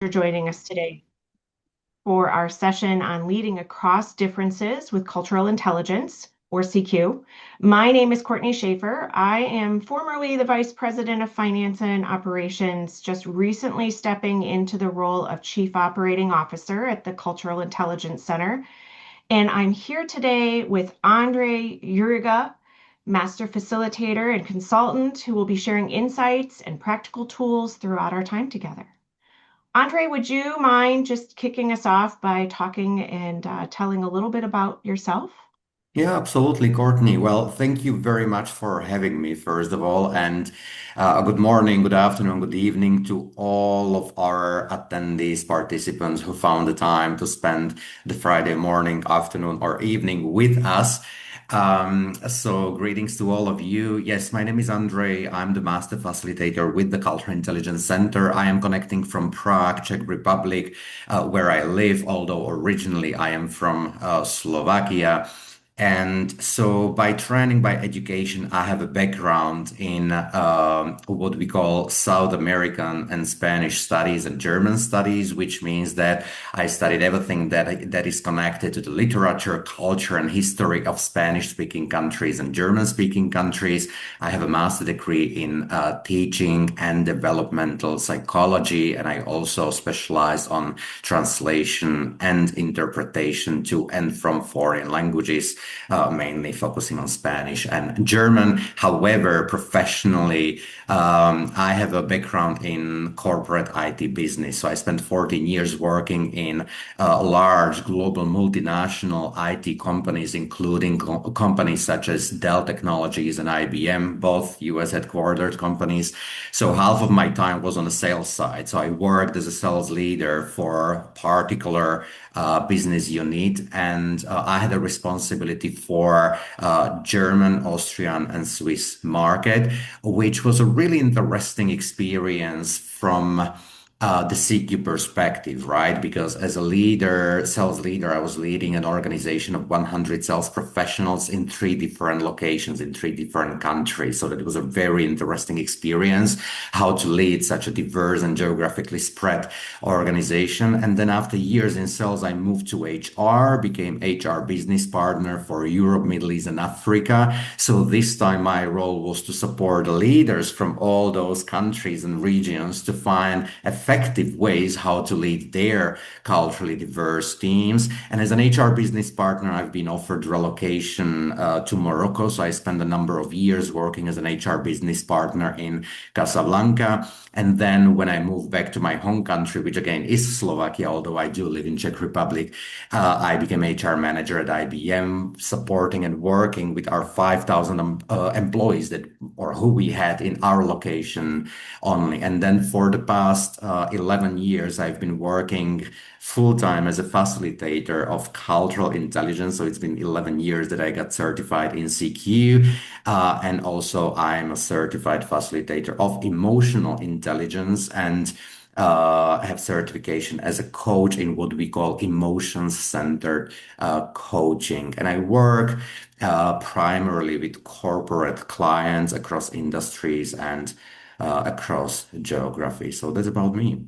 For joining us today for our session on leading across differences with cultural intelligence, or CQ. My name is Courtney Schaefer. I am formerly the Vice President of Finance and Operations, just recently stepping into the role of Chief Operating Officer at the Cultural Intelligence Center. And I'm here today with Andre Uriga, Master Facilitator and Consultant, who will be sharing insights and practical tools throughout our time together. Andre, would you mind just kicking us off by talking and telling a little bit about yourself? Yeah, absolutely, Courtney. Well, thank you very much for having me, first of all. And good morning, good afternoon, good evening to all of our attendees, participants who found the time to spend the Friday morning, afternoon, or evening with us. So greetings to all of you. Yes, my name is Andre. I'm the master facilitator with the Cultural Intelligence Center. I am connecting from Prague, Czech Republic, where I live, although originally I am from Slovakia. And so, by training, by education, I have a background in what we call South American and Spanish studies and German studies, which means that I studied everything that is connected to the literature, culture, and history of Spanish-speaking countries and German-speaking countries. I have a master degree in teaching and developmental psychology, and I also specialize on translation and interpretation to and from foreign languages, mainly focusing on Spanish and German. However, professionally, I have a background in corporate IT business. So I spent 14 years working in large global multinational IT companies, including companies such as Dell Technologies and IBM, both US headquartered companies. So half of my time was on the sales side. So I worked as a sales leader for a particular business unit, and I had a responsibility for German, Austrian, and Swiss market, which was a really interesting experience from the CQ perspective, right? Because as a leader, sales leader, I was leading an organization of 100 sales professionals in three different locations in three different countries. So that was a very interesting experience, how to lead such a diverse and geographically spread organization. And then after years in sales, I moved to HR, became HR business partner for Europe, Middle East, and Africa. So this time my role was to support the leaders from all those countries and regions to find effective ways how to lead their culturally diverse teams. And as an HR business partner, I've been offered relocation to Morocco. So I spent a number of years working as an HR business partner in Casablanca. And then when I moved back to my home country, which again is Slovakia, although I do live in Czech Republic, I became HR manager at IBM, supporting and working with our 5,000 employees that or who we had in our location only. And then for the past 11 years, I've been working full time as a facilitator of cultural intelligence. So it's been 11 years that I got certified in CQ. And also, I'm a certified facilitator of emotional intelligence and have certification as a coach in what we call emotions-centered coaching. And I work primarily with corporate clients across industries and across geography. So that's about me.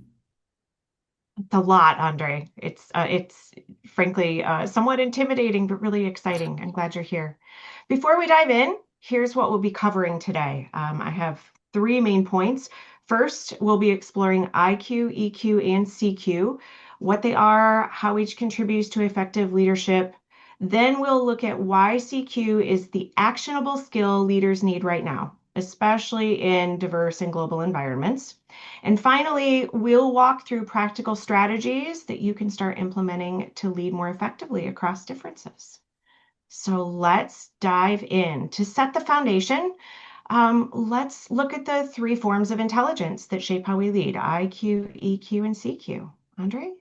It's a lot, Andre. It's frankly somewhat intimidating, but really exciting. I'm glad you're here. Before we dive in, here's what we'll be covering today. I have three main points. First, we'll be exploring IQ, EQ, and CQ, what they are, how each contributes to effective leadership. Then we'll look at why CQ is the actionable skill leaders need right now, especially in diverse and global environments. And finally, we'll walk through practical strategies that you can start implementing to lead more effectively across differences. So let's dive in. To set the foundation, let's look at the three forms of intelligence that shape how we lead: IQ, EQ, and CQ. Andre?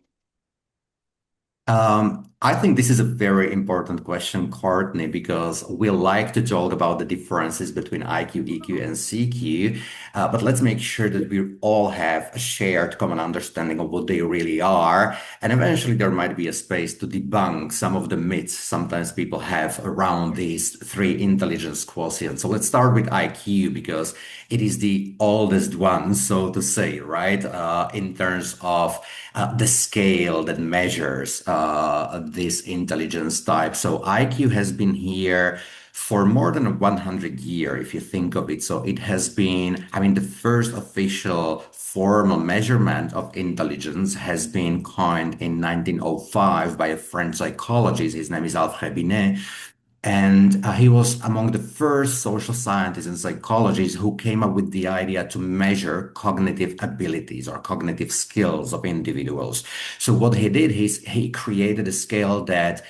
I think this is a very important question, Courtney, because we like to talk about the differences between IQ, EQ, and CQ. But let's make sure that we all have a shared common understanding of what they really are. And eventually, there might be a space to debunk some of the myths sometimes people have around these three intelligence quotients. So let's start with IQ because it is the oldest one, so to say, right? In terms of the scale that measures this intelligence type. So IQ has been here for more than 100 years, if you think of it. So it has been, I mean, the first official formal measurement of intelligence has been coined in 1905 by a French psychologist. His name is Alfred Binet. And he was among the first social scientists and psychologists who came up with the idea to measure cognitive abilities or cognitive skills of individuals. So what he did is he created a scale that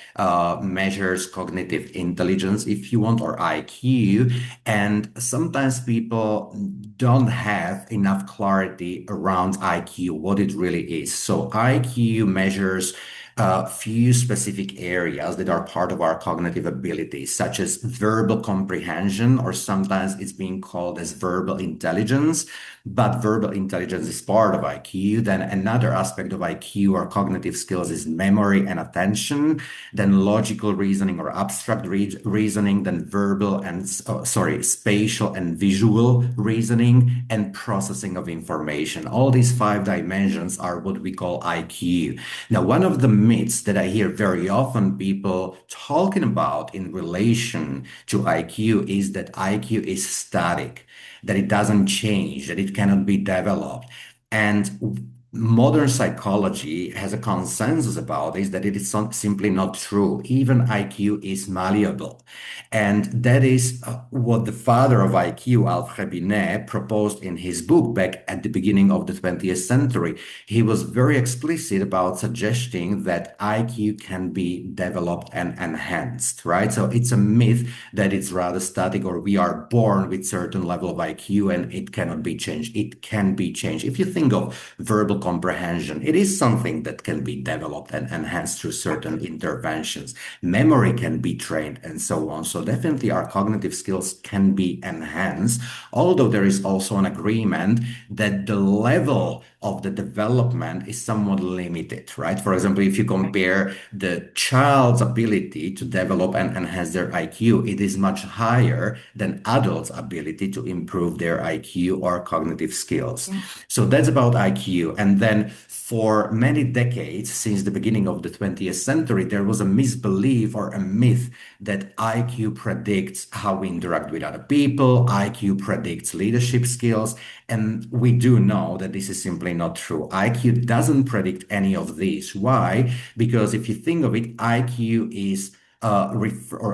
measures cognitive intelligence, if you want, or IQ. And sometimes people don't have enough clarity around IQ, what it really is. So IQ measures a few specific areas that are part of our cognitive abilities, such as verbal comprehension, or sometimes it's being called as verbal intelligence. But verbal intelligence is part of IQ. Then another aspect of IQ or cognitive skills is memory and attention, then logical reasoning or abstract reasoning, then verbal and, spatial and visual reasoning, and processing of information. All these five dimensions are what we call IQ. Now, one of the myths that I hear very often people talking about in relation to IQ is that IQ is static, that it doesn't change, that it cannot be developed. And modern psychology has a consensus about this that it is simply not true. Even IQ is malleable. And that is what the father of IQ, Alfred Binet, proposed in his book back at the beginning of the 20th century. He was very explicit about suggesting that IQ can be developed and enhanced, right? So it's a myth that it's rather static or we are born with certain level of IQ and it cannot be changed. It can be changed. If you think of verbal comprehension, it is something that can be developed and enhanced through certain interventions. Memory can be trained and so on. So definitely our cognitive skills can be enhanced, although there is also an agreement that the level of the development is somewhat limited, right? For example, if you compare the child's ability to develop and enhance their IQ, it is much higher than adults' ability to improve their IQ or cognitive skills. Yeah. So that's about IQ. And then for many decades, since the beginning of the 20th century, there was a misbelief or a myth that IQ predicts how we interact with other people, IQ predicts leadership skills. And we do know that this is simply not true. IQ doesn't predict any of these. Why? Because if you think of it, IQ is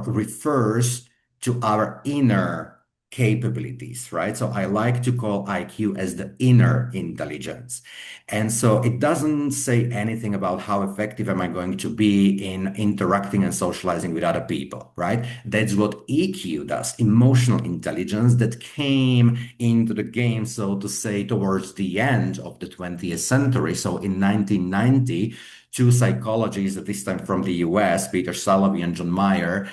refers to our inner capabilities, right? So I like to call IQ as the inner intelligence. And so it doesn't say anything about how effective am I going to be in interacting and socializing with other people, right? That's what EQ does, emotional intelligence that came into the game, so to say, towards the end of the 20th century. So in 1990, two psychologists, at this time from the US, Peter Salovey and John Mayer,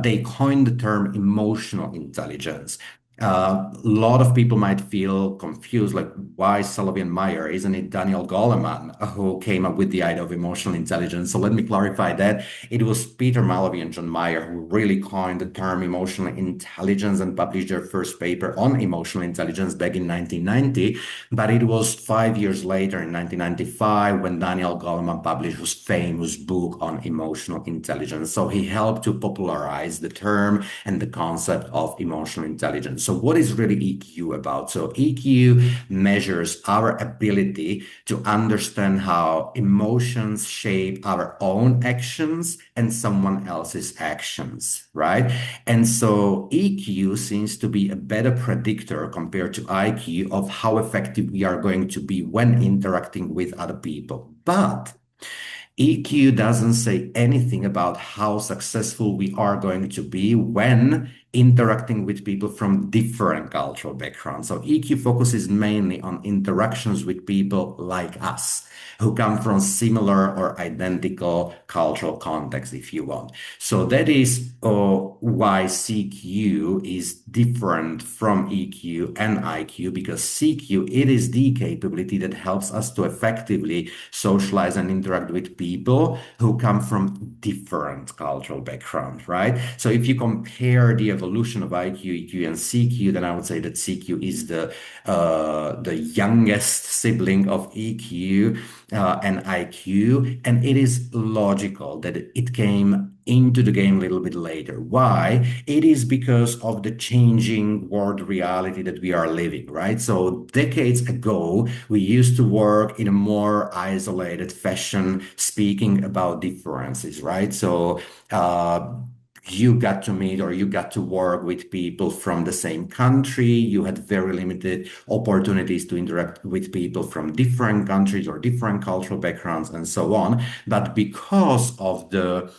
they coined the term emotional intelligence. A lot of people might feel confused, like why Salovey and Meyer? Isn't it Daniel Goleman who came up with the idea of emotional intelligence? So let me clarify that. It was Peter Salovey and John Mayer who really coined the term emotional intelligence and published their first paper on emotional intelligence back in 1990. But it was 5 years later, in 1995, when Daniel Goleman published his famous book on emotional intelligence. So he helped to popularize the term and the concept of emotional intelligence. So what is really EQ about? So EQ measures our ability to understand how emotions shape our own actions and someone else's actions, right? And so EQ seems to be a better predictor compared to IQ of how effective we are going to be when interacting with other people. But EQ doesn't say anything about how successful we are going to be when interacting with people from different cultural backgrounds. So EQ focuses mainly on interactions with people like us, who come from similar or identical cultural contexts, if you want. So that is why CQ is different from EQ and IQ, because CQ, it is the capability that helps us to effectively socialize and interact with people who come from different cultural backgrounds, right? So if you compare the evolution of IQ, EQ, and CQ, then I would say that CQ is the youngest sibling of EQ and IQ, and it is logical that it came into the game a little bit later. Why? It is because of the changing world reality that we are living, right? So decades ago, we used to work in a more isolated fashion, speaking about differences, right? So you got to meet or you got to work with people from the same country. You had very limited opportunities to interact with people from different countries or different cultural backgrounds and so on. But because of the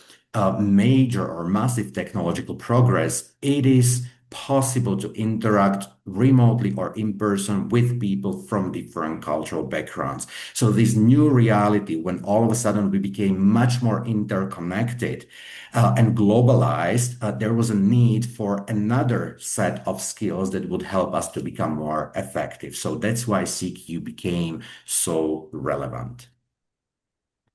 major or massive technological progress, it is possible to interact remotely or in person with people from different cultural backgrounds. So this new reality, when all of a sudden we became much more interconnected and globalized, there was a need for another set of skills that would help us to become more effective. So that's why CQ became so relevant.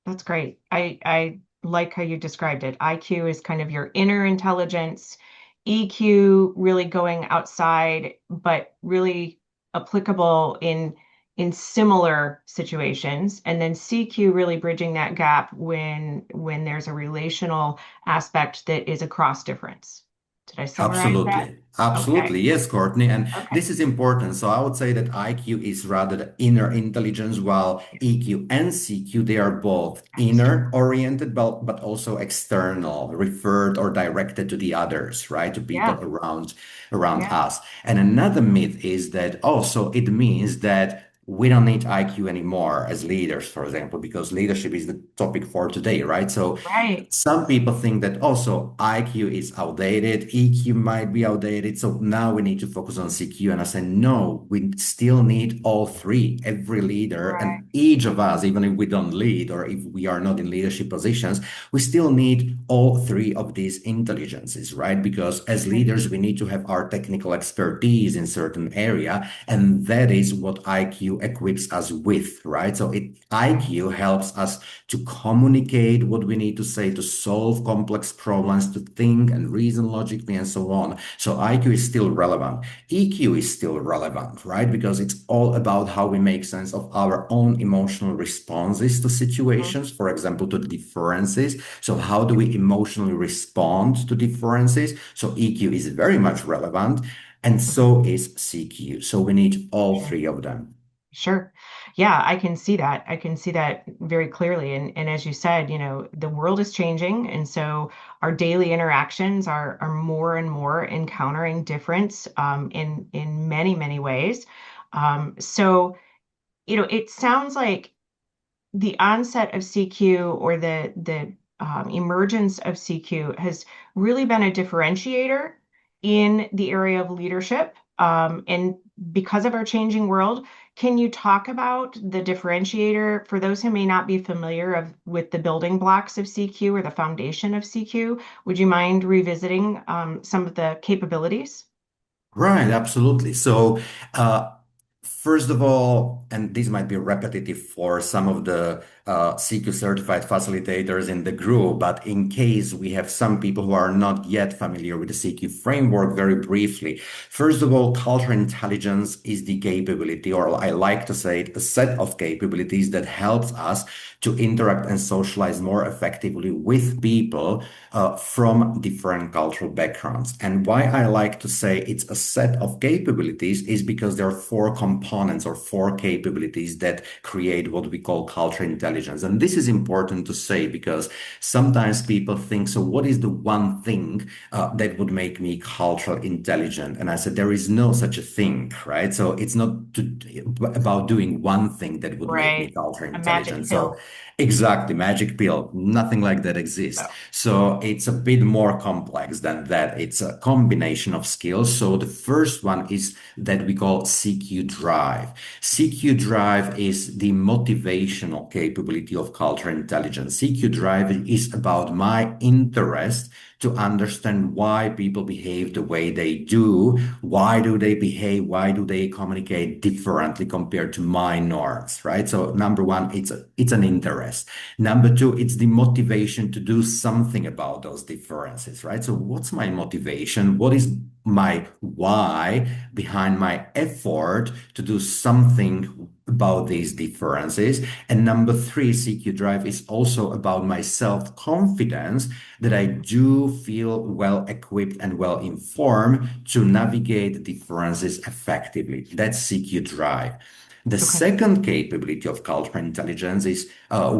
That's great. I like how you described it. IQ is kind of your inner intelligence, EQ really going outside, but really applicable in similar situations. And then CQ really bridging that gap when there's a relational aspect that is across difference. Did I summarize that? Absolutely. Okay. Absolutely. Yes, Courtney. And Okay. this is important. So I would say that IQ is rather the inner intelligence, while EQ and CQ, they are both inner External. oriented, but also external, referred or directed to the others, right? To people Yeah. around Yeah. us. And another myth is that also it means that we don't need IQ anymore as leaders, for example, because leadership is the topic for today, right? So Right. some people think that also IQ is outdated, EQ might be outdated, so now we need to focus on CQ. And I said, no, we still need all three. Every leader Right. and each of us, even if we don't lead or if we are not in leadership positions, we still need all three of these intelligences, right? Because as Right. leaders, we need to have our technical expertise in certain area, and that is what IQ equips us with, right? So Right. IQ helps us to communicate what we need to say, to solve complex problems, to think and reason logically, and so on. So IQ is still relevant. EQ is still relevant, right? Because it's all about how we make sense of our own emotional responses to Mhm. situations, for example, to differences. So, how do we emotionally respond to differences? So, EQ is very much relevant, and so is CQ. So, we need all Sure. three of them. Sure. Yeah, I can see that. I can see that very clearly. And as you said, the world is changing. And so our daily interactions are more and more encountering difference in many, many ways. So, it sounds like the onset of CQ or the emergence of CQ has really been a differentiator in the area of leadership. And because of our changing world, can you talk about the differentiator for those who may not be familiar with the building blocks of CQ or the foundation of CQ? Would you mind revisiting some of the capabilities? Right, absolutely. So, first of all, and this might be repetitive for some of the CQ certified facilitators in the group, but in case we have some people who are not yet familiar with the CQ framework, very briefly. First of all, cultural intelligence is the capability, or I like to say it, a set of capabilities that helps us to interact and socialize more effectively with people from different cultural backgrounds. And why I like to say it's a set of capabilities is because there are four components components or four capabilities that create what we call cultural intelligence. And this is important to say because sometimes people think, so what is the one thing that would make me cultural intelligent? And I said, there is no such a thing, right? So it's not about doing one thing that would make me Right. cultural A magic intelligent. So pill. exactly, magic pill, nothing like that exists. No. So it's a bit more complex than that. It's a combination of skills. So the first one is that we call CQ drive. CQ drive is the motivational capability of cultural intelligence. CQ drive is about my interest to understand why people behave the way they do. Why do they behave? Why do they communicate differently compared to my norms, right? So number one, it's an interest. Number two, it's the motivation to do something about those differences, right? So what's my motivation? What is my why behind my effort to do something about these differences? And number three, CQ drive is also about my self-confidence that I do feel well equipped and well informed to navigate differences effectively. That's CQ drive. The Okay. second capability of cultural intelligence is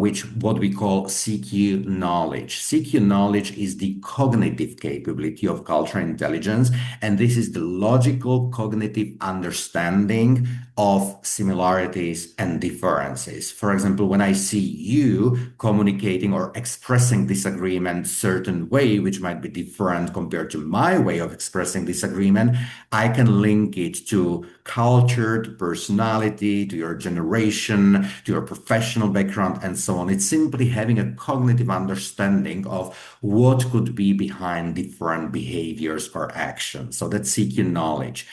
which what we call CQ knowledge. CQ knowledge is the cognitive capability of cultural intelligence, and this is the logical cognitive understanding of similarities and differences. For example, when I see you communicating or expressing disagreement certain way, which might be different compared to my way of expressing disagreement, I can link it to culture, to personality, to your generation, to your professional background, and so on. It's simply having a cognitive understanding of what could be behind different behaviors or actions. So that's CQ knowledge.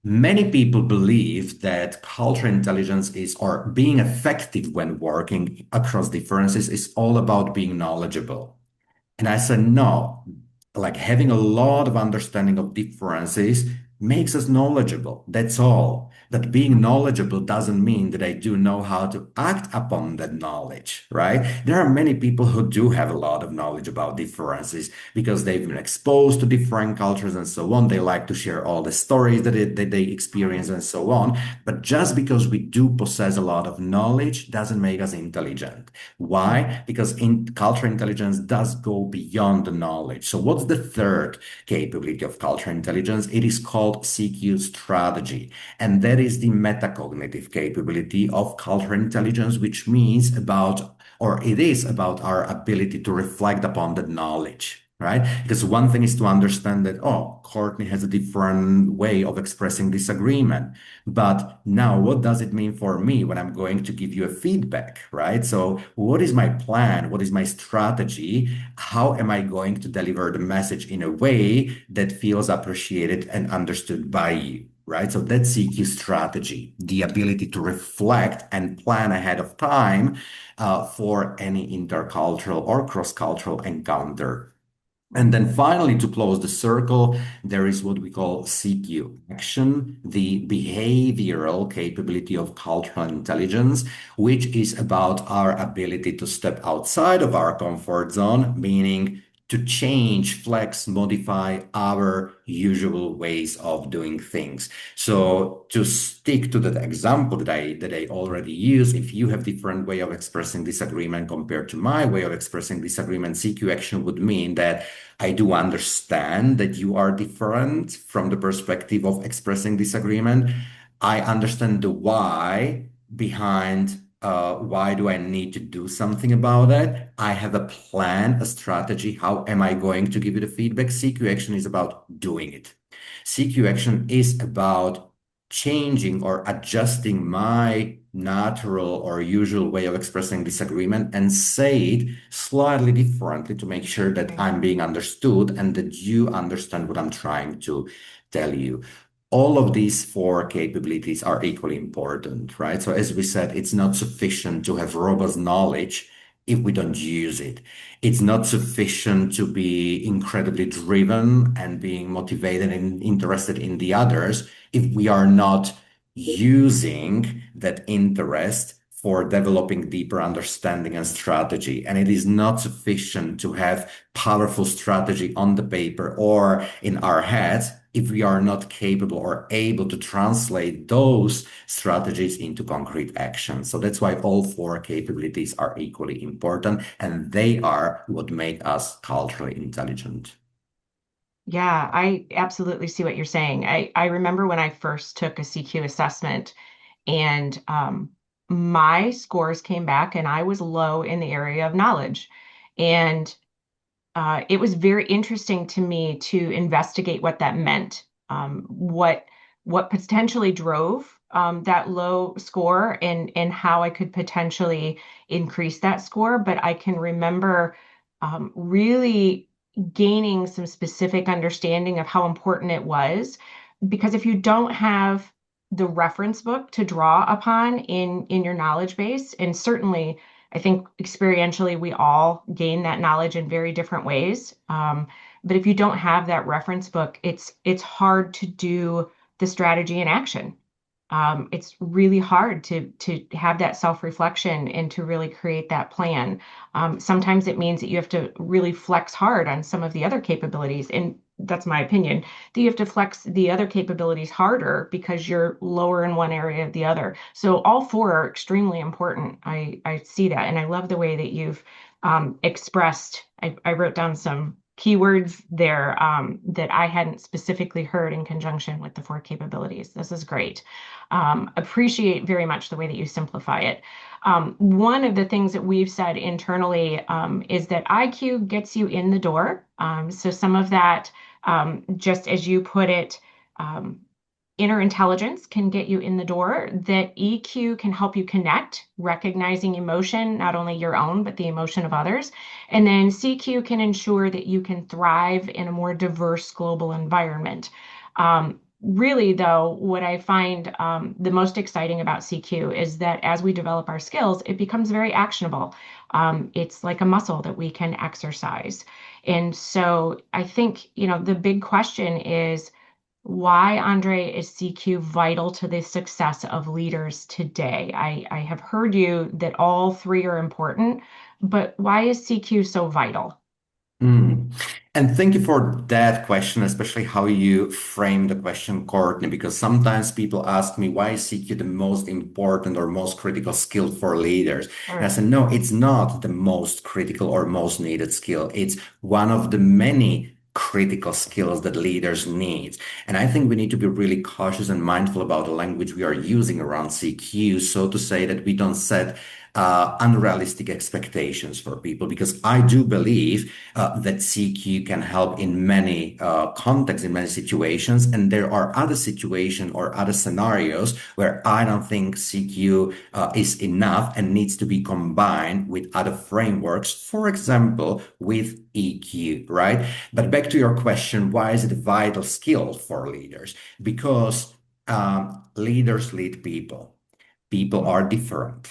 Many people believe that cultural intelligence is, or being effective when working across differences, is all about being knowledgeable. And I said, no, like having a lot of understanding of differences makes us knowledgeable. That's all. But being knowledgeable doesn't mean that I do know how to act upon that knowledge, right? There are many people who do have a lot of knowledge about differences because they've been exposed to different cultures and so on. They like to share all the stories that they experience Mhm. and so on. But just because we do possess a lot of knowledge doesn't make us intelligent. Mhm. Why? Because cultural intelligence does go beyond the knowledge. So what's the third capability of cultural intelligence? It is called CQ strategy. And that is the metacognitive capability of cultural intelligence, which means about, or it is about our ability to reflect upon the knowledge. Right? Because one thing is to understand that, oh, Courtney has a different way of expressing disagreement. But now, what does it mean for me when I'm going to give you a feedback, right? So, what is my plan? What is my strategy? How am I going to deliver the message in a way that feels appreciated and understood by you? Right. So that's CQ strategy, the ability to reflect and plan ahead of time for any intercultural or cross-cultural encounter. And then finally, to close the circle, there is what we call CQ action, the behavioral capability of cultural intelligence, which is about our ability to step outside of our comfort zone, meaning to change, flex, modify our usual ways of doing things. So to stick to that example that I already used, if you have different way of expressing disagreement compared to my way of expressing disagreement, CQ action would mean that I do understand that you are different from the perspective of expressing disagreement. I understand the why behind why do I need to do something about it. I have a plan, a strategy. How am I going to give you the feedback? CQ action is about doing it. CQ action is about changing or adjusting my natural or usual way of expressing disagreement and say it slightly differently to make sure that Right. I'm being understood and that you understand what I'm trying to tell you. All of these four capabilities are equally important, right? So as we said, it's not sufficient to have robust knowledge if we don't use it. It's not sufficient to be incredibly driven and being motivated and interested in the others if we are not using that interest for developing deeper understanding and strategy. And it is not sufficient to have powerful strategy on the paper or in our heads if we are not capable or able to translate those strategies into concrete action. So that's why all four capabilities are equally important, and they are what make us culturally intelligent. Yeah, I absolutely see what you're saying. I remember when I first took a CQ assessment and my scores came back and I was low in the area of knowledge. And it was very interesting to me to investigate what that meant, what potentially drove that low score, and how I could potentially increase that score. But I can remember really gaining some specific understanding of how important it was, because if you don't have the reference book to draw upon in your knowledge base, and certainly I think experientially we all gain that knowledge in very different ways. But if you don't have that reference book, it's hard to do the strategy in action. It's really hard to have that self-reflection and to really create that plan. Sometimes it means that you have to really flex hard on some of the other capabilities, and that's my opinion, that you have to flex the other capabilities harder because you're lower in one area of the other. So all four are extremely important. I see that, and I love the way that you've expressed. I wrote down some keywords there that I hadn't specifically heard in conjunction with the four capabilities. This is great. Appreciate very much the way that you simplify it. One of the things that we've said internally is that IQ gets you in the door. So some of that, just as you put it, um, inner intelligence can get you in the door, that EQ can help you connect, recognizing emotion, not only your own, but the emotion of others. And then CQ can ensure that you can thrive in a more diverse global environment. Really, though, what I find the most exciting about CQ is that as we develop our skills, it becomes very actionable. It's like a muscle that we can exercise. And so I think, the big question is, why, Andre, is CQ vital to the success of leaders today? I have heard you that all three are important, but why is CQ so vital? Mm. And thank you for that question, especially how you frame the question, Courtney, because sometimes people ask me, why is CQ the most important or most critical skill for leaders? And I Sure. said, no, it's not the most critical or most needed skill. It's one of the many critical skills that leaders need. And I think we need to be really cautious and mindful about the language we are using around CQ, so to say that we don't set unrealistic expectations for people, because I do believe that CQ can help in many contexts, in many situations, and there are other situations or other scenarios where I don't think CQ is enough and needs to be combined with other frameworks, for example, with EQ, right? But back to your question, why is it a vital skill for leaders? Because leaders lead people. People Mm. are different,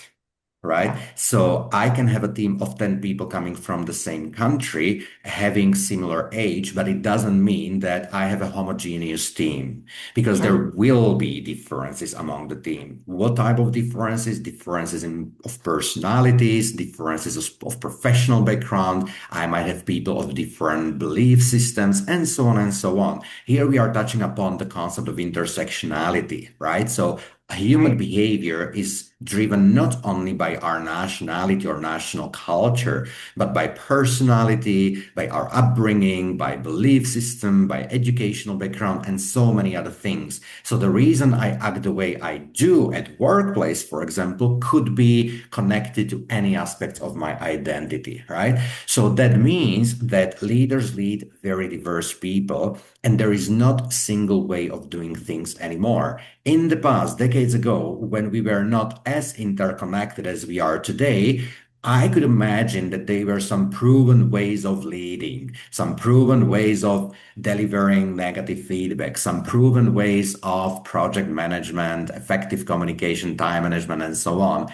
right? Yeah, So I can have a team of 10 people coming from the same country, having similar age, but it doesn't mean that I have a homogeneous team, because sure. there will be differences among the team. What type of differences? Differences of personalities, differences of professional background. I might have people of different belief systems, and so on and so on. Here we are touching upon the concept of intersectionality, right? So human Right. behavior is driven not only by our nationality or national culture, but by personality, by our upbringing, by belief system, by educational background, and so many other things. So the reason I act the way I do at workplace, for example, could be connected to any aspect of my identity, right? So that means that leaders lead very diverse people, and there is not a single way of doing things anymore. In the past, decades ago, when we were not as interconnected as we are today, I could imagine that there were some proven ways of leading, some proven ways of delivering negative feedback, some proven ways of project management, effective communication, time management, and so on.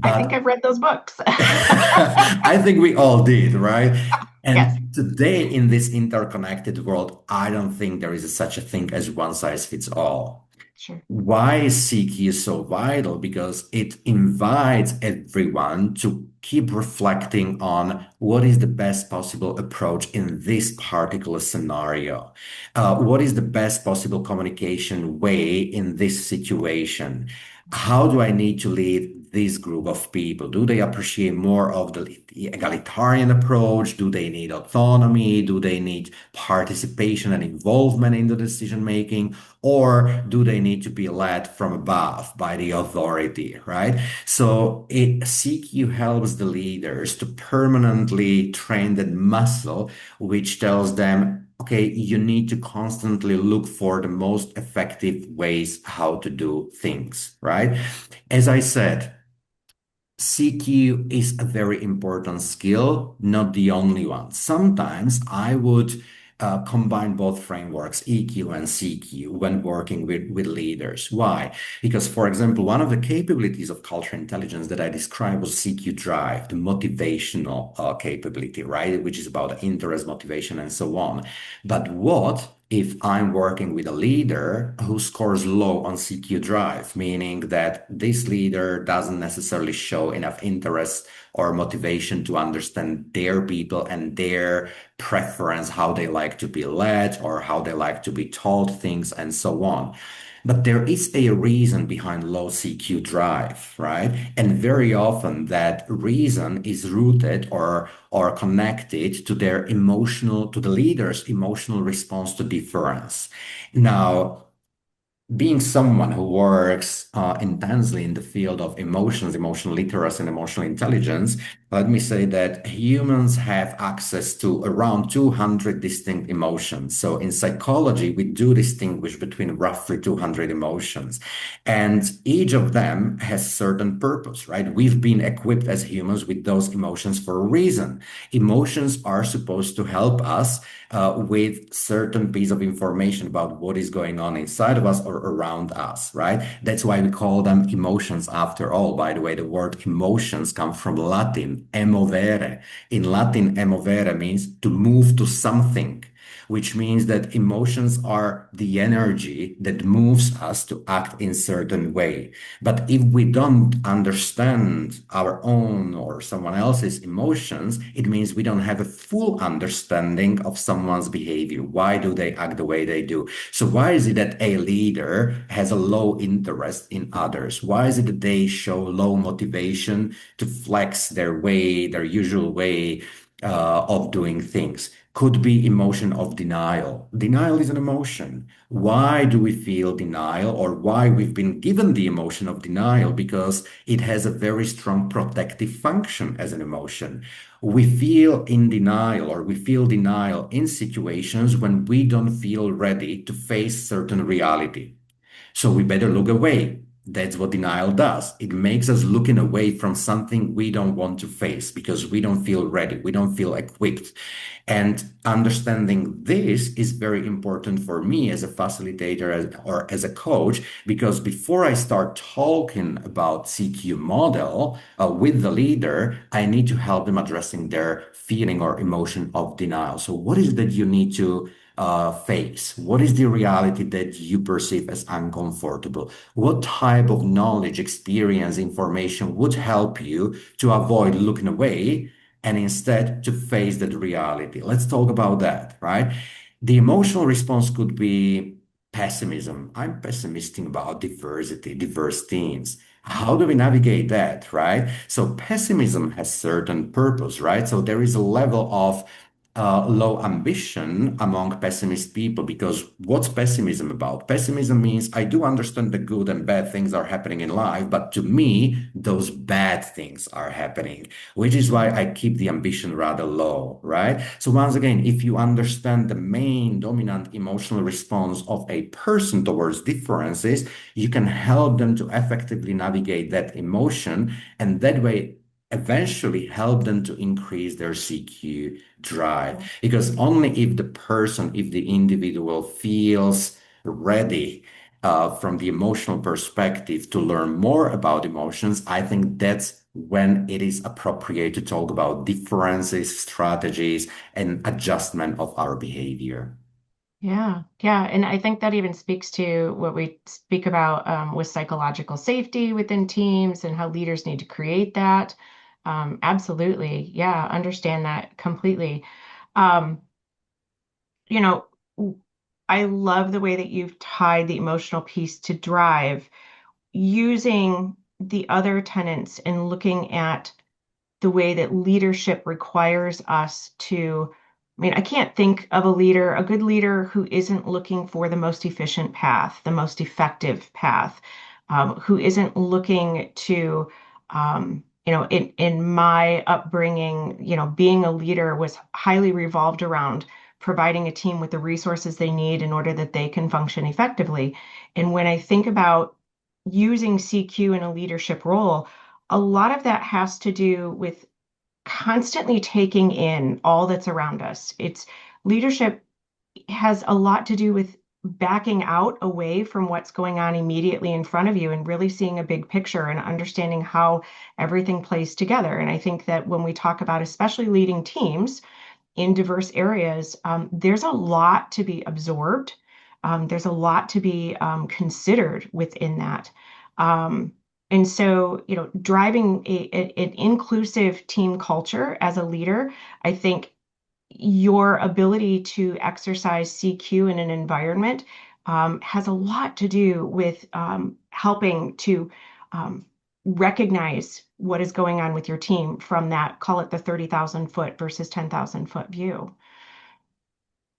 I think But I've read those books. I think we all did, right? Yes. And today, in this interconnected world, I don't think there is such a thing as one size fits all. Sure. Why is CQ so vital? Because it invites everyone to keep reflecting on what is the best possible approach in this particular scenario. What is the best possible communication way in this situation? How do I need to lead this group of people? Do they appreciate more of the egalitarian approach? Do they need autonomy? Do they need participation and involvement in the decision making? Or do they need to be led from above by the authority, right? So CQ helps the leaders to permanently train that muscle, which tells them, okay, you need to constantly look for the most effective ways how to do things, right? As I said, CQ is a very important skill, not the only one. Sometimes I would combine both frameworks, EQ and CQ, when working with leaders. Why? Because, for example, one of the capabilities of cultural intelligence that I described was CQ drive, the motivational capability, right? Which is about interest, motivation, and so on. But what if I'm working with a leader who scores low on CQ drive, meaning that this leader doesn't necessarily show enough interest or motivation to understand their people and their preference, how they like to be led or how they like to be told things and so on. But there is a reason behind low CQ drive, right? And very often that reason is rooted or connected to their emotional, to the leader's emotional response to difference. Now, being someone who works intensely in the field of emotions, emotional literacy, and emotional intelligence, let me say that humans have access to around 200 distinct emotions. So in psychology, we do distinguish between roughly 200 emotions, and each of them has certain purpose, right? We've been equipped as humans with those emotions for a reason. Emotions are supposed to help us with certain piece of information about what is going on inside of us or around us, right? That's why we call them emotions after all. By the way, the word emotions come from Latin, emovere. In Latin, emovere means to move to something, which means that emotions are the energy that moves us to act in certain way. But if we don't understand our own or someone else's emotions, it means we don't have a full understanding of someone's behavior. Why do they act the way they do? So why is it that a leader has a low interest in others? Why is it that they show low motivation to flex their way, their usual way of doing things? Could be emotion of denial. Denial is an emotion. Why do we feel denial or why we've been given the emotion of denial? Because it has a very strong protective function as an emotion. We feel in denial or we feel denial in situations when we don't feel ready to face certain reality. So we better look away. That's what denial does. It makes us looking away from something we don't want to face because we don't feel ready. We don't feel equipped. And understanding this is very important for me as a facilitator or as a coach, because before I start talking about CQ model with the leader, I need to help them addressing their feeling or emotion of denial. So what is it that you need to face? What is the reality that you perceive as uncomfortable? What type of knowledge, experience, information would help you to avoid looking away and instead to face that reality? Let's talk about that, right? The emotional response could be pessimism. I'm pessimistic about diversity, diverse teams. How do we navigate that, right? So pessimism has certain purpose, right? So there is a level of low ambition among pessimist people, because what's pessimism about? Pessimism means I do understand the good and bad things are happening in life, but to me, those bad things are happening, which is why I keep the ambition rather low, right? So once again, if you understand the main dominant emotional response of a person towards differences, you can help them to effectively navigate that emotion, and that way eventually help them to increase their CQ drive. Because only if the person, if the individual feels ready from the emotional perspective to learn more about emotions, I think that's when it is appropriate to talk about differences, strategies, and adjustment of our behavior. Yeah, yeah. And I think that even speaks to what we speak about with psychological safety within teams and how leaders need to create that. Absolutely. Yeah, understand that completely. Um, you know, I love the way that you've tied the emotional piece to drive, using the other tenets and looking at the way that leadership requires us to. I mean, I can't think of a good leader who isn't looking for the most efficient path, the most effective path, who isn't looking to, in my upbringing, being a leader was highly revolved around providing a team with the resources they need in order that they can function effectively. And when I think about using CQ in a leadership role, a lot of that has to do with constantly taking in all that's around us. It's leadership has a lot to do with backing out away from what's going on immediately in front of you and really seeing a big picture and understanding how everything plays together. And I think that when we talk about especially leading teams, in diverse areas, there's a lot to be absorbed. There's a lot to be considered within that. Um, and so, driving an inclusive team culture as a leader, I think your ability to exercise CQ in an environment has a lot to do with helping to um, recognize what is going on with your team from that, call it the 30,000 foot versus 10,000 foot view.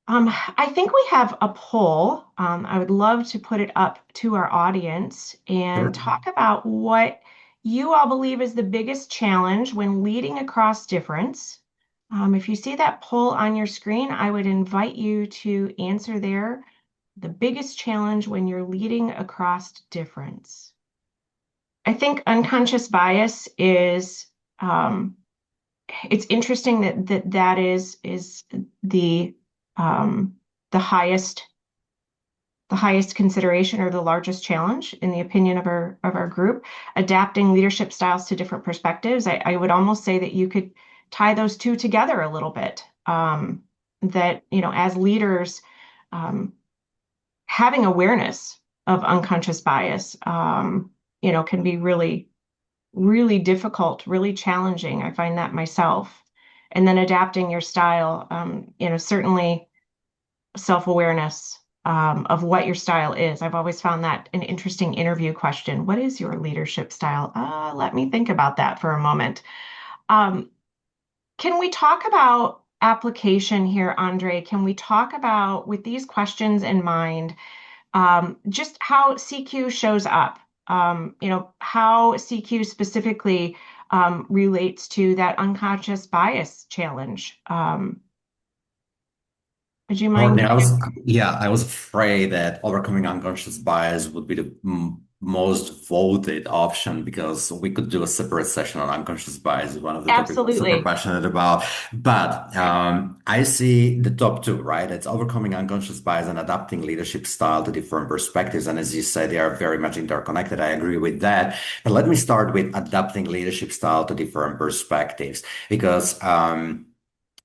I think we have a poll. I would love to put it up to our audience and Sure. talk about what you all believe is the biggest challenge when leading across difference. If you see that poll on your screen, I would invite you to answer there. The biggest challenge when you're leading across difference. I think unconscious bias is, um, it's interesting that is the um, the highest consideration or the largest challenge in the opinion of our group. Adapting leadership styles to different perspectives. I would almost say that you could tie those two together a little bit. That as leaders, um, having awareness of unconscious bias, can be really difficult, really challenging. I find that myself. And then adapting your style, certainly self-awareness of what your style is. I've always found that an interesting interview question. What is your leadership style? Let me think about that for a moment. Um, can we talk about application here, Andre? Can we talk about, with these questions in mind, just how CQ shows up? How CQ specifically relates to that unconscious bias challenge. Would you mind Courtney, giving I was afraid that overcoming unconscious bias would be the most voted option because we could do a separate session on unconscious bias, one of the topics I'm super Absolutely. passionate about. But I see the top two, right? It's overcoming unconscious bias and adapting leadership style to different perspectives. And as you said, they are very much interconnected. I agree with that. But let me start with adapting leadership style to different perspectives because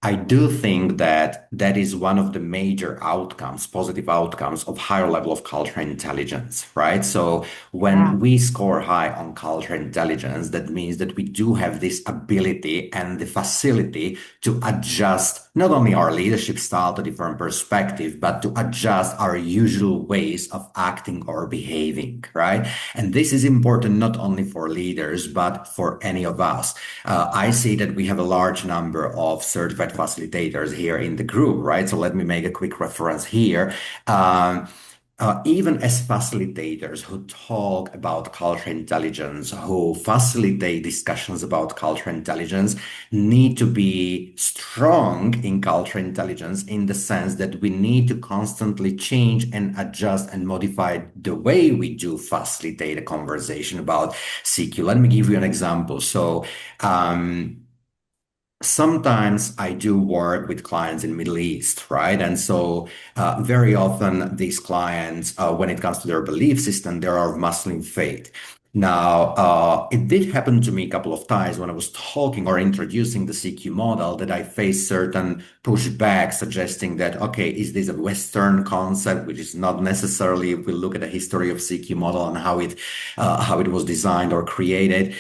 I do think that that is one of the major outcomes, positive outcomes of higher level of cultural intelligence, right? So Yeah. when we score high on cultural intelligence, that means that we do have this ability and the facility to adjust not only our leadership style to different perspective, but to adjust our usual ways of acting or behaving, right? And this is important not only for leaders, but for any of us. I see that we have a large number of certified facilitators here in the group, right? So let me make a quick reference here. Um, Even as facilitators who talk about cultural intelligence, who facilitate discussions about cultural intelligence, need to be strong in cultural intelligence in the sense that we need to constantly change and adjust and modify the way we do facilitate a conversation about CQ. Let me give you an example. Um, Sometimes I do work with clients in Middle East, right? And very often these clients, when it comes to their belief system, they are of Muslim faith. Now, it did happen to me a couple of times when I was talking or introducing the CQ model that I faced certain pushback suggesting that, okay, is this a Western concept, which is not necessarily if we look at the history of CQ model and how it was designed or created.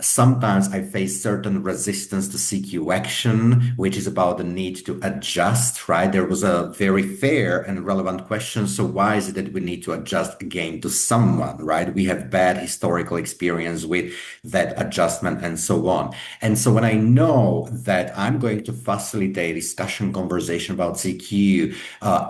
Sometimes I face certain resistance to CQ action, which is about the need to adjust, right? There was a very fair and relevant question. So why is it that we need to adjust again to someone, right? We have bad historical experience with that adjustment and so on. And so when I know that I'm going to facilitate discussion conversation about CQ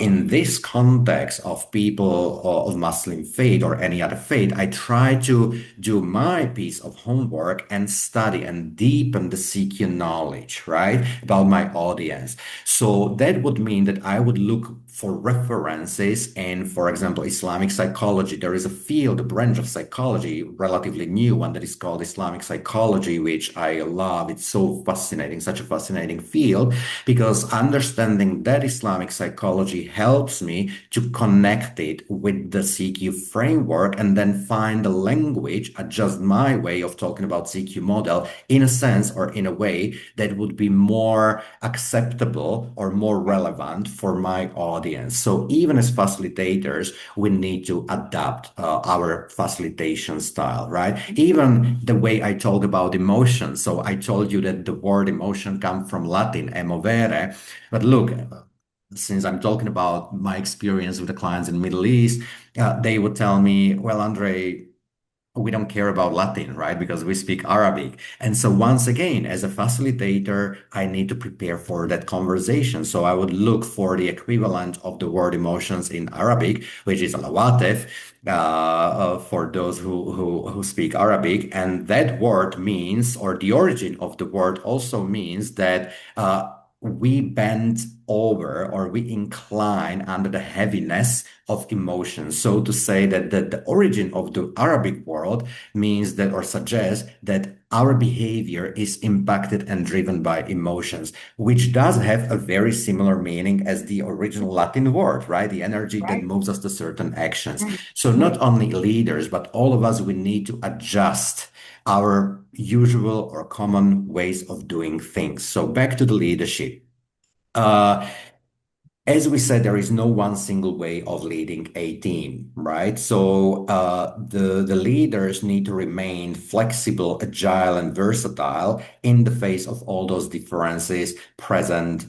in this context of people of Muslim faith or any other faith, I try to do my piece of homework and study and deepen the CQ knowledge, right, about my audience. So that would mean that I would look for references in, for example, Islamic psychology. There is a field, a branch of psychology, relatively new one that is called Islamic psychology, which I love. It's so fascinating, such a fascinating field, because understanding that Islamic psychology helps me to connect it with the CQ framework and then find the language, adjust my way of talking about CQ model in a sense or in a way that would be more acceptable or more relevant for my audience. So even as facilitators, we need to adapt our facilitation style, right? Even the way I talk about emotion. So I told you that the word emotion comes from Latin, emovere. But look, since I'm talking about my experience with the clients in the Middle East, they would tell me, well, Andre, we don't care about Latin, right? Because we speak Arabic. And so once again, as a facilitator, I need to prepare for that conversation. So I would look for the equivalent of the word emotions in Arabic, which is al-awatif, for those who speak Arabic. And that word means, or the origin of the word also means that we bend over or we incline under the heaviness of emotion. So to say that the origin of the Arabic world means that or suggests that our behavior is impacted and driven by emotions, which does have a very similar meaning as the original Latin word, right? The energy that Right, moves us to certain actions. right. So not only leaders, but all of us, we need to adjust our usual or common ways of doing things. So back to the leadership. Uh, as we said, there is no one single way of leading a team, right? So the leaders need to remain flexible, agile, and versatile in the face of all those differences present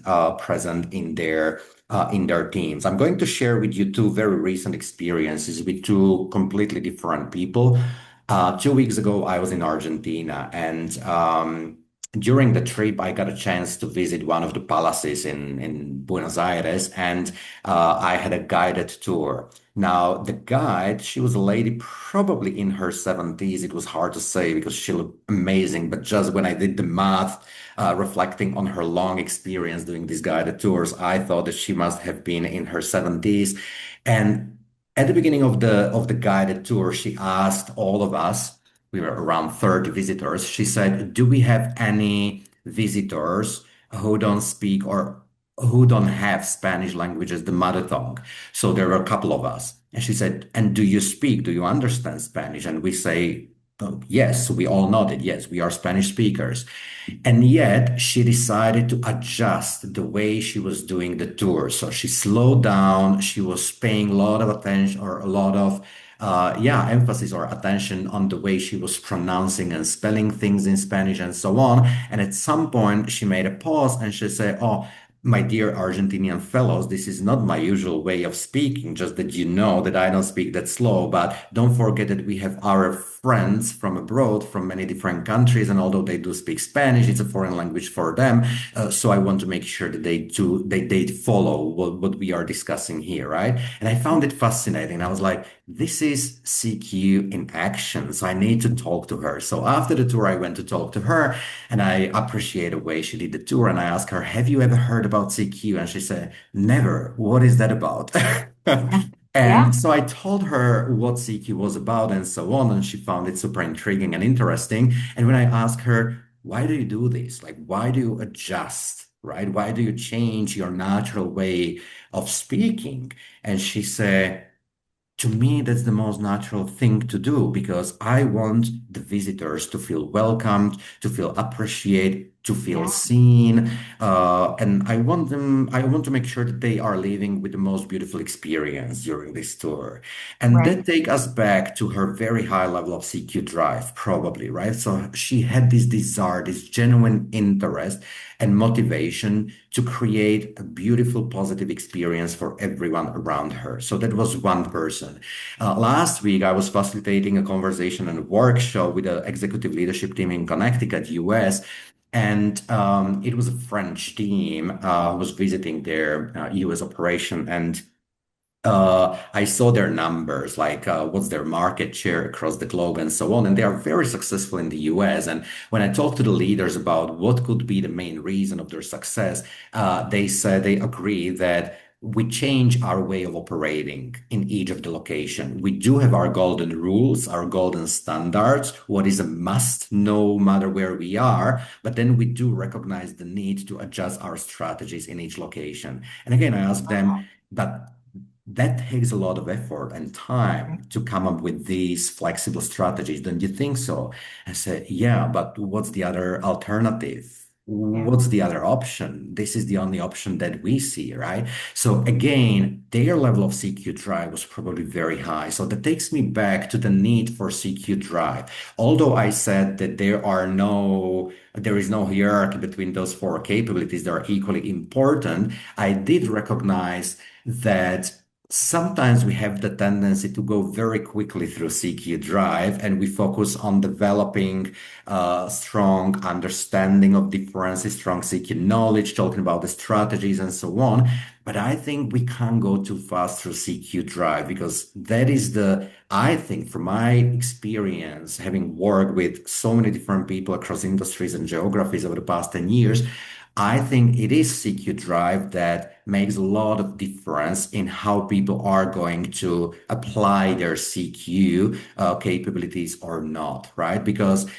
in their teams. I'm going to share with you two very recent experiences with two completely different people. 2 weeks ago, I was in Argentina, and during the trip, I got a chance to visit one of the palaces in Buenos Aires, and I had a guided tour. Now, the guide, she was a lady probably in her 70s. It was hard to say because she looked amazing, but just when I did the math, reflecting on her long experience doing these guided tours, I thought that she must have been in her 70s. And at the beginning of the guided tour, she asked all of us, we were around 30 visitors. She said, do we have any visitors who don't speak or who don't have Spanish language as the mother tongue? So there were a couple of us. And she said, and do you speak? Do you understand Spanish? And we say, "Oh, yes." So we all nodded. Yes, we are Spanish speakers. And yet she decided to adjust the way she was doing the tour. So she slowed down. She was paying a lot of attention or a lot of emphasis or attention on the way she was pronouncing and spelling things in Spanish and so on. And at some point, she made a pause and she said, "Oh, my dear Argentinian fellows, this is not my usual way of speaking, just that you know that I don't speak that slow, but don't forget that we have our friends from abroad, from many different countries, and although they do speak Spanish, it's a foreign language for them. So I want to make sure that they follow what we are discussing here, right?" And I found it fascinating. I was like, this is CQ in action. So I need to talk to her. So after the tour, I went to talk to her and I appreciate the way she did the tour. And I asked her, have you ever heard about CQ? And she said, never. What is that about? Yeah. And so I told her what CQ was about and so on. And she found it super intriguing and interesting. And when I asked her, why do you do this? Like, why do you adjust? Right? Why do you change your natural way of speaking? And she said, to me, that's the most natural thing to do because I want the visitors to feel welcomed, to feel appreciated, to feel Yeah, seen, and I want to make sure that they are living with the most beautiful experience during this tour. And right. that take us back to her very high level of CQ drive, probably, right? So she had this desire, this genuine interest and motivation to create a beautiful, positive experience for everyone around her. So that was one person. Last week, I was facilitating a conversation and a workshop with the executive leadership team in Connecticut, US. And it was a French team who was visiting their US operation. And I saw their numbers, like what's their market share across the globe and so on. And they are very successful in the US. And when I talked to the leaders about what could be the main reason of their success, they said they agree that we change our way of operating in each of the location. We do have our golden rules, our golden standards, what is a must no matter where we are, but then we do recognize the need to adjust our strategies in each location. And again, I asked them that that takes a lot of effort and time to come up with these flexible strategies. Don't you think so? I said, yeah, but what's the other alternative? Yeah, What's the other option? This is the only option that we see, right? So again, their level of CQ drive was probably very high. So that takes me back to the need for CQ drive. Although I said that there is no hierarchy between those four capabilities that are equally important, I did recognize that sometimes we have the tendency to go very quickly through CQ drive and we focus on developing strong understanding of differences, strong CQ knowledge, talking about the strategies and so on. But I think we can't go too fast through CQ drive because I think from my experience, having worked with so many different people across industries and geographies over the past 10 years, I think it is CQ drive that makes a lot of difference in how people are going to apply their CQ capabilities or not, right? Because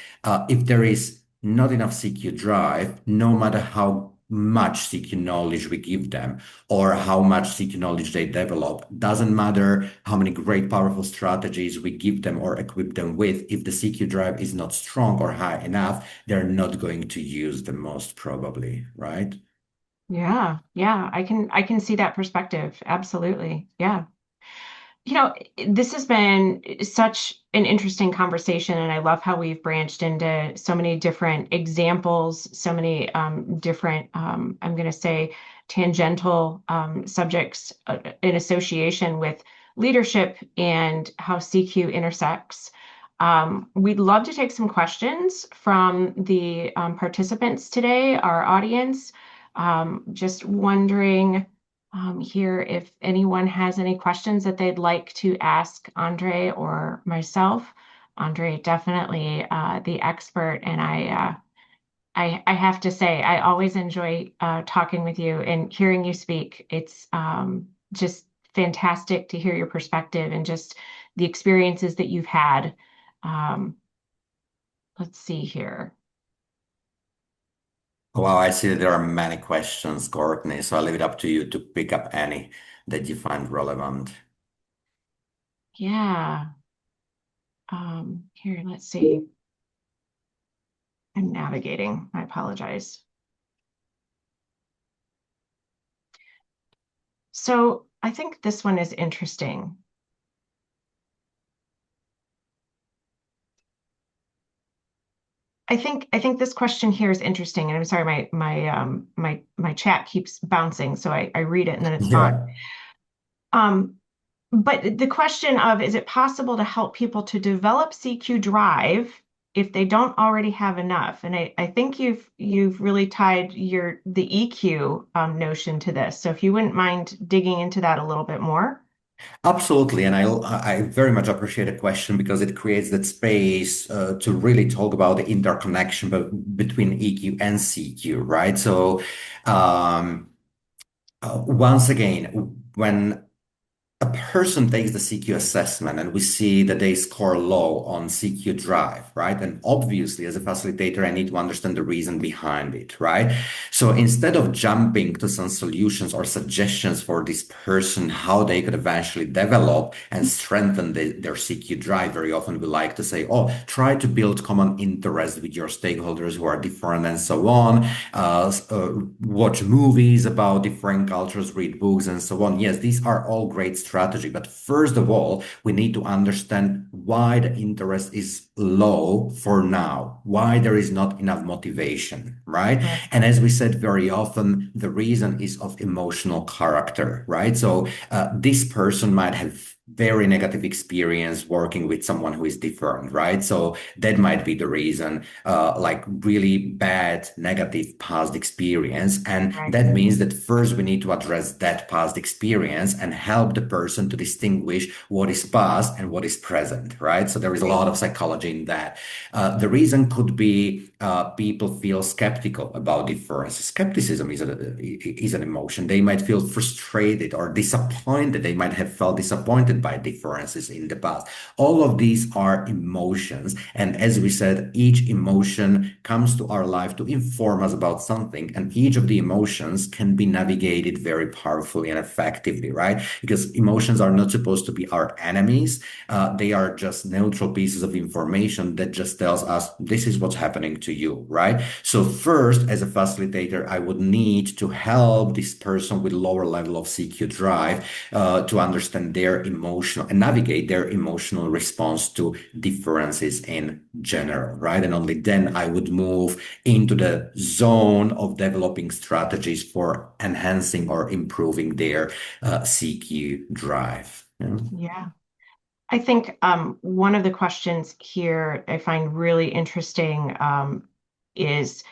if there is not enough CQ drive, no matter how much CQ knowledge we give them or how much CQ knowledge they develop, doesn't matter how many great, powerful strategies we give them or equip them with, if the CQ drive is not strong or high enough, they're not going to use the most probably, right? yeah, yeah. I can see that perspective. Absolutely. Yeah. You know, this has been such an interesting conversation, and I love how we've branched into so many different examples, so many different, I'm going to say, tangential subjects in association with leadership and how CQ intersects. We'd love to take some questions from the participants today, our audience. Just wondering here if anyone has any questions that they'd like to ask Andre or myself. Andre, definitely the expert, and I have to say I always enjoy talking with you and hearing you speak. It's just fantastic to hear your perspective and just the experiences that you've had. Um, let's see here. Well, I see that there are many questions, Courtney, so I'll leave it up to you to pick up any that you find relevant. Yeah. Here, let's see. I'm navigating. I apologize. So I think this one is interesting. I think this question here is interesting, and I'm sorry, my chat keeps bouncing, so I read it and then it's gone. Yeah. Um, but the question of is it possible to help people to develop CQ drive if they don't already have enough? And I think you've really tied the EQ notion to this. So if you wouldn't mind digging into that a little bit more. Absolutely, and I very much appreciate the question because it creates that space to really talk about the interconnection between EQ and CQ, right? So, once again, when a person takes the CQ assessment and we see that they score low on CQ drive, right? And obviously, as a facilitator, I need to understand the reason behind it, right? So instead of jumping to some solutions or suggestions for this person, how they could eventually develop and strengthen their CQ drive, very often we like to say, oh, try to build common interest with your stakeholders who are different and so on. Watch movies about different cultures, read books, and so on. Yes, these are all great strategy. But first of all, we need to understand why the interest is low for now, why there is not enough motivation, right? Right. And as we said very often, the reason is of emotional character, right? So this person might have very negative experience working with someone who is different, right? So that might be the reason, like really bad, negative past experience. And Right. that means that first we need to address that past experience and help the person to distinguish what is past and what is present, right? So there is a Right. lot of psychology in that. The reason could be people feel skeptical about differences. Skepticism is an emotion. They might feel frustrated or disappointed. They might have felt disappointed by differences in the past. All of these are emotions. And as we said, each emotion comes to our life to inform us about something. And each of the emotions can be navigated very powerfully and effectively, right? Because emotions are not supposed to be our enemies. They are just neutral pieces of information that just tells us this is what's happening to you, right? So first, as a facilitator, I would need to help this person with lower level of CQ drive to understand their emotional and navigate their emotional response to differences in general, right? And only then I would move into the zone of developing strategies for enhancing or improving their CQ drive. Yeah. Yeah. I think one of the questions here I find really interesting is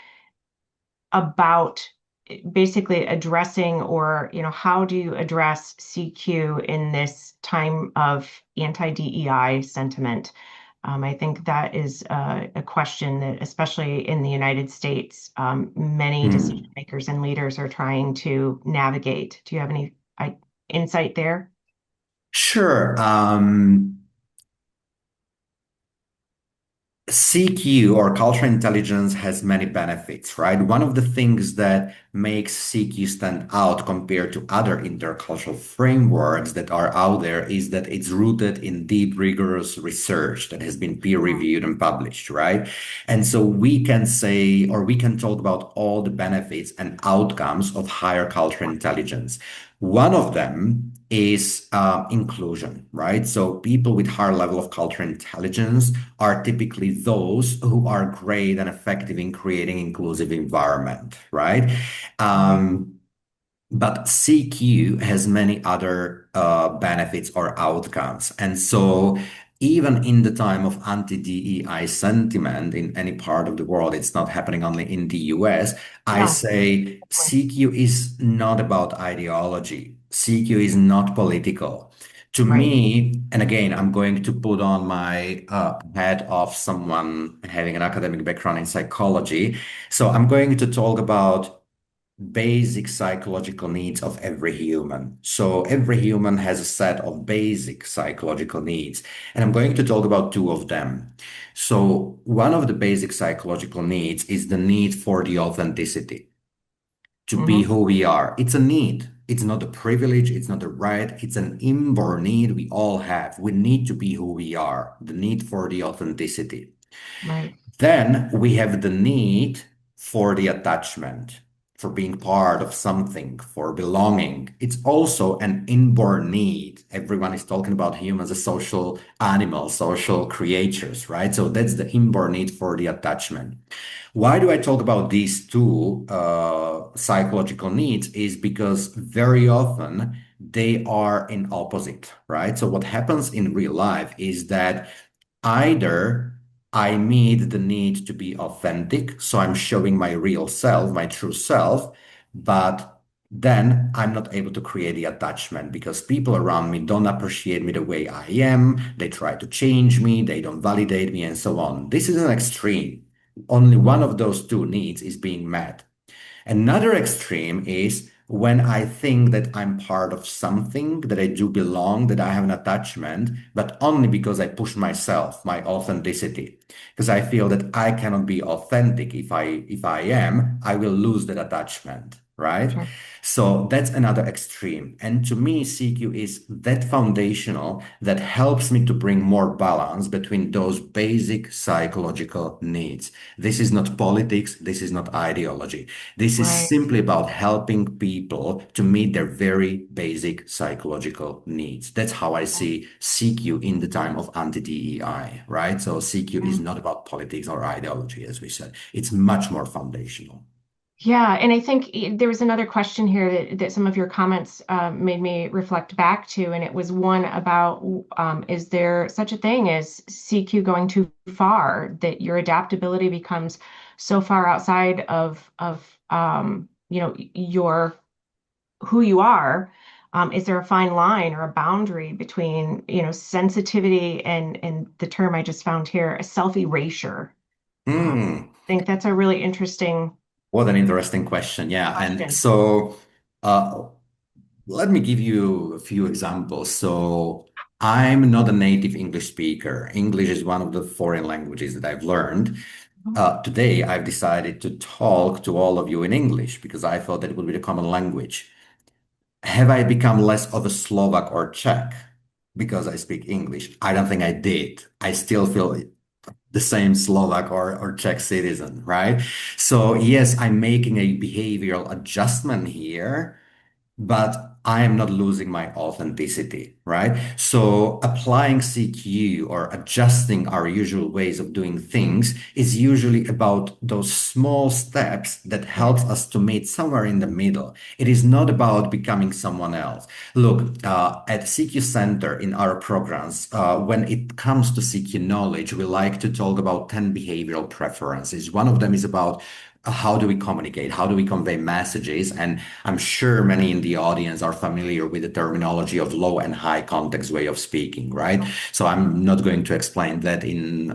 about basically addressing or, how do you address CQ in this time of anti-DEI sentiment? I think that is a question that, especially in the United States, many decision Hmm. makers and leaders are trying to navigate. Do you have any insight there? Sure. CQ or cultural intelligence has many benefits, right? One of the things that makes CQ stand out compared to other intercultural frameworks that are out there is that it's rooted in deep, rigorous research that has been peer Mhm. reviewed and published, right? And so we can say, or we can talk about all the benefits and outcomes of higher cultural intelligence. One of them is inclusion, right? So people with higher level of cultural intelligence are typically those who are great and effective in creating inclusive environment, right? Right. Um, but CQ has many other benefits or outcomes. And so even in the time of anti-DEI sentiment in any part of the world, it's not happening only in the US. I Yeah. say CQ is not about ideology. CQ is not political. To Right. me, and again, I'm going to put on my hat of someone having an academic background in psychology. So I'm going to talk about basic psychological needs of every human. So every human has a set of basic psychological needs, and I'm going to talk about two of them. So one of the basic psychological needs is the need for the authenticity, to be Hmm. who we are. It's a need. It's not a privilege. It's not a right. It's an inborn need we all have. We need to be who we are, the need for the authenticity. Right. Then we have the need for the attachment, for being part of something, for belonging. It's also an inborn need. Everyone is talking about humans as social animals, social creatures, right? So that's the inborn need for the attachment. Why do I talk about these two psychological needs? Is because very often they are in opposite, right? So what happens in real life is that either I meet the need to be authentic, so I'm showing my real self, my true self, but then I'm not able to create the attachment because people around me don't appreciate me the way I am. They try to change me, they don't validate me, and so on. This is an extreme. Only one of those two needs is being met. Another extreme is when I think that I'm part of something, that I do belong, that I have an attachment, but only because I push myself, my authenticity. Because I feel that I cannot be authentic if I am, I will lose that attachment, right? Sure. So that's another extreme. And to me, CQ is that foundational that helps me to bring more balance between those basic psychological needs. This is not politics. This is not ideology. This is Right. simply about helping people to meet their very basic psychological needs. That's how I see CQ in the time of anti-DEI, right? So CQ is Yeah. not about politics or ideology, as we said. It's much more foundational. Yeah, and I think there was another question here that some of your comments made me reflect back to, and it was one about is there such a thing as CQ going too far, that your adaptability becomes so far outside of your who you are? Is there a fine line or a boundary between sensitivity and the term I just found here, a self-erasure? Hmm. I think that's a really interesting What an interesting question. Yeah. And question. so uh, let me give you a few examples. So I'm not a native English speaker. English is one of the foreign languages that I've learned. Today, I've decided to talk to all of you in English because I thought that it would be the common language. Have I become less of a Slovak or Czech because I speak English? I don't think I did. I still feel the same Slovak or Czech citizen, right? So yes, I'm making a behavioral adjustment here, but I am not losing my authenticity, right? So applying CQ or adjusting our usual ways of doing things is usually about those small steps that Right. helps us to meet somewhere in the middle. It is not about becoming someone else. Look, at CQ Center in our programs, when it comes to CQ knowledge, we like to talk about 10 behavioral preferences. One of them is about how do we communicate? How do we convey messages? And I'm sure many in the audience are familiar with the terminology of low and high context way of speaking, right? So I'm not going to explain that in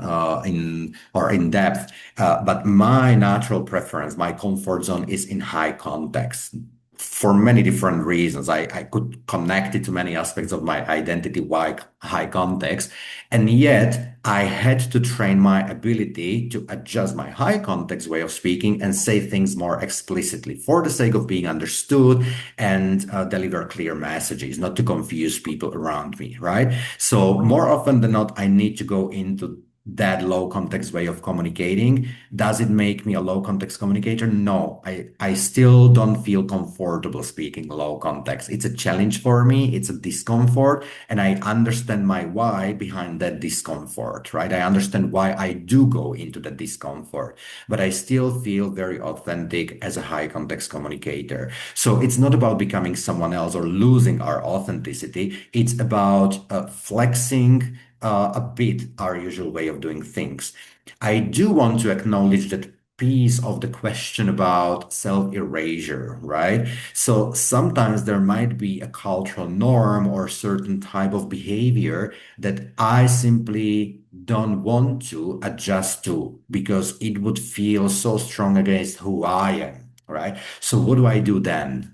depth. But my natural preference, my comfort zone is in high context for many different reasons. I could connect it to many aspects of my identity, why high context. And yet I had to train my ability to adjust my high context way of speaking and say things more explicitly for the sake of being understood and deliver clear messages, not to confuse people around me, right? So Right. more often than not, I need to go into that low context way of communicating. Does it make me a low context communicator? No, I still don't feel comfortable speaking low context. It's a challenge for me. It's a discomfort. And I understand my why behind that discomfort, right? I understand why I do go into the discomfort, but I still feel very authentic as a high context communicator. So it's not about becoming someone else or losing our authenticity. It's about flexing a bit our usual way of doing things. I do want to acknowledge that piece of the question about self-erasure, right? So sometimes there might be a cultural norm or certain type of behavior that I simply don't want to adjust to because it would feel so strong against who I am, right? So what do I do then?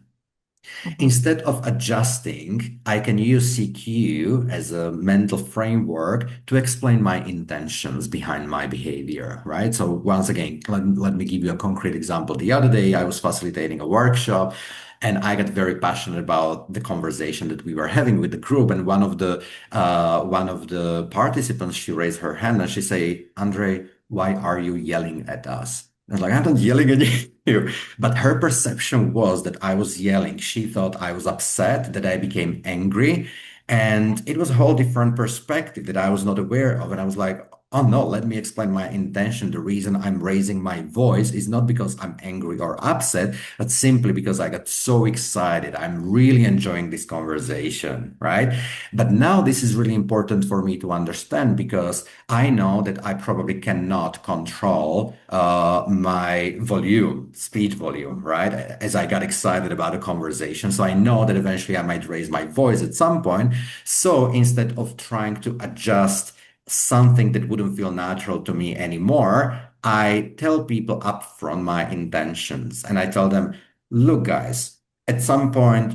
Mhm. Instead of adjusting, I can use CQ as a mental framework to explain my intentions behind my behavior, right? So once again, let me give you a concrete example. The other day, I was facilitating a workshop and I got very passionate about the conversation that we were having with the group. And one of the participants, she raised her hand and she say, Andre, why are you yelling at us? I was like, I'm not yelling at you. But her perception was that I was yelling. She thought I was upset, that I became angry. And it was a whole different perspective that I was not aware of. And I was like, oh no, let me explain my intention. The reason I'm raising my voice is not because I'm angry or upset, but simply because I got so excited. I'm really enjoying this conversation, right? But now this is really important for me to understand because I know that I probably cannot control my volume, speech volume, right? As I got excited about a conversation. So I know that eventually I might raise my voice at some point. So instead of trying to adjust something that wouldn't feel natural to me anymore, I tell people upfront my intentions and I tell them, look, guys, at some point,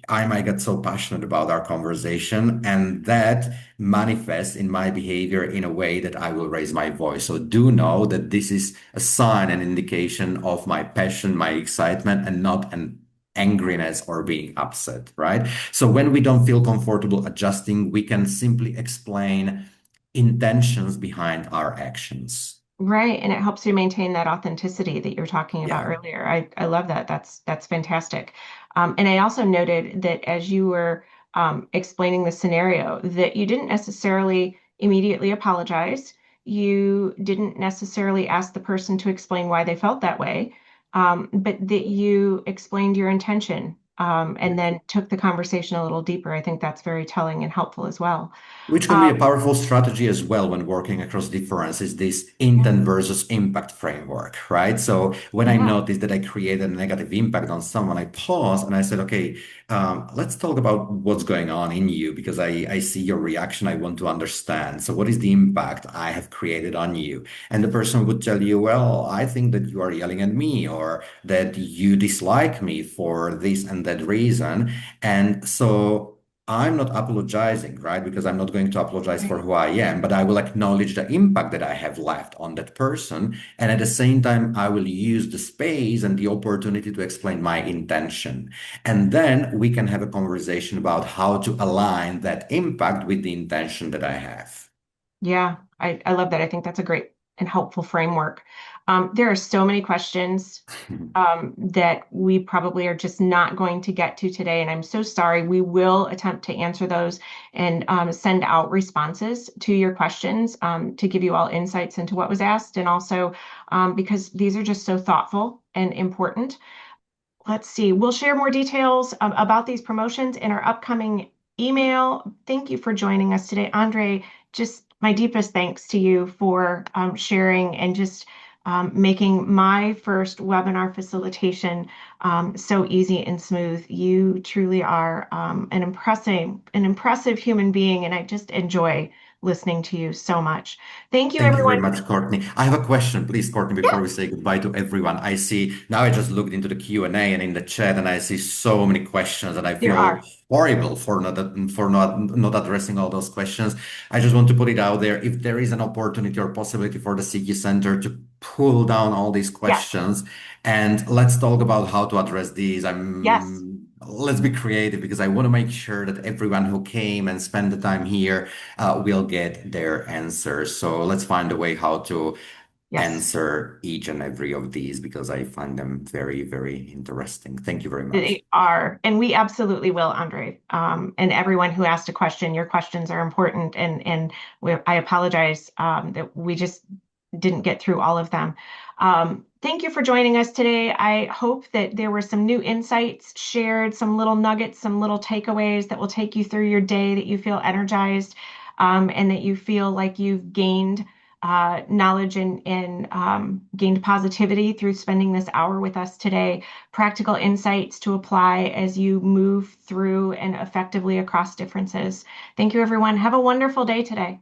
I might get so passionate about our conversation, and that manifests in my behavior in a way that I will raise my voice. So do know that this is a sign, an indication of my passion, my excitement, and not an angriness or being upset, right? So when we don't feel comfortable adjusting, we can simply explain intentions behind our actions. Right. And it helps you maintain that authenticity that you were talking about Yeah. earlier. I love that. That's fantastic. And I also noted that as you were explaining the scenario, that you didn't necessarily immediately apologize. You didn't necessarily ask the person to explain why they felt that way, but that you explained your intention and then took the conversation a little deeper. I think that's very telling and helpful as well. Which can be a Um, powerful strategy as well when working across differences, this yeah, intent versus impact framework, right? So when I yeah, noticed that I created a negative impact on someone, I paused and I said, okay, let's talk about what's going on in you because I see your reaction. I want to understand. So what is the impact I have created on you? And the person would tell you, well, I think that you are yelling at me or that you dislike me for this and that reason. And so I'm not apologizing, right? Because I'm not going to apologize for right. who I am, but I will acknowledge the impact that I have left on that person. And at the same time, I will use the space and the opportunity to explain my intention. And then we can have a conversation about how to align that impact with the intention that I have. Yeah, I love that. I think that's a great and helpful framework. There are so many questions that we probably are just not going to get to today, and I'm so sorry. We will attempt to answer those and send out responses to your questions to give you all insights into what was asked, and also because these are just so thoughtful and important. Let's see. We'll share more details about these promotions in our upcoming email. Thank you for joining us today, Andre. Just my deepest thanks to you for sharing and just making my first webinar facilitation so easy and smooth. You truly are an impressive human being, and I just enjoy listening to you so much. Thank you, Thank you very everyone. much, Courtney. I have a question, please, Courtney, before Yeah, we say goodbye to everyone. I see now I just looked into the Q&A and in the chat, and I see so many questions, and I there feel are. horrible for not addressing all those questions. I just want to put it out there. If there is an opportunity or possibility for the CQ Center to pull down all these Yes, questions, and let's talk about how to address these. yes. Let's be creative because I want to make sure that everyone who came and spent the time here will get their answers. So let's find a way how to Yes. answer each and every of these because I find them very, very interesting. Thank you very much. They are, and we absolutely will, Andre. And everyone who asked a question, your questions are important, and I apologize that we just didn't get through all of them. Thank you for joining us today. I hope that there were some new insights shared, some little nuggets, some little takeaways that will take you through your day, that you feel energized, and that you feel like you've gained knowledge and gained positivity through spending this hour with us today, practical insights to apply as you move through and effectively across differences. Thank you, everyone. Have a wonderful day today.